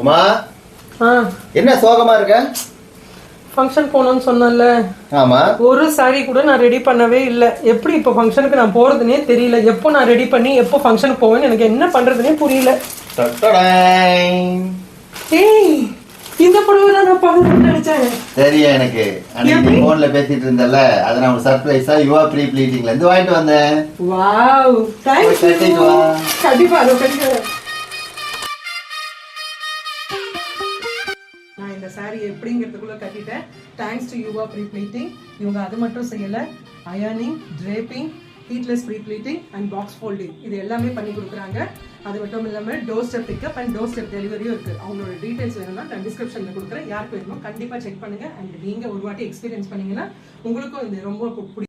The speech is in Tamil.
உமா, என்ன சோகமா இருக்க? ஃபங்க்ஷன் போகணும்னு சொன்னேன்ல. ஆமா. ஒரு சாரி கூட நான் ரெடி பண்ணவே இல்லை. எப்படி இப்போ ஃபங்க்ஷனுக்கு நான் போறதுனே தெரியல. எப்போ நான் ரெடி பண்ணி எப்போ ஃபங்க்ஷனுக்கு போவேன்னு எனக்கு என்ன பண்றதுனே புரியல. ஏய், இந்த புடவை தான் நான் பண்ணணும்னு நினைச்சேன். தெரியும் எனக்கு. அன்னைக்கு போன்ல பேசிட்டு இருந்தல, அத நான் ஒரு சர்ப்ரைஸா யுவா ப்ரீ ப்ளீட்டிங்ல இருந்து வாங்கிட்டு வந்தேன். Wow, thanks. கண்டிப்பா அதை கண்டிப்பா. நான் இந்த சாரி எப்படிங்கிறதுக்குள்ள கட்டிட்டேன். Thanks to Yuva pre pleating. இவங்க அது மட்டும் செய்யல, ironing, draping, heatless pre pleating and box folding இது எல்லாமே பண்ணி கொடுக்குறாங்க. அது மட்டும் இல்லாமல் door step pickup and door step டெலிவரியும் இருக்குது. அவங்களோட டீட்டெயில்ஸ் வேணும்னா நான் டிஸ்கிரிப்ஷனில் கொடுக்குறேன். யாருக்கு வேணுமோ கண்டிப்பாக செக் பண்ணுங்கள். அண்ட் நீங்கள் ஒரு வாட்டி எக்ஸ்பீரியன்ஸ் பண்ணீங்கன்னா உங்களுக்கும் இது ரொம்ப பிடிக்கும்.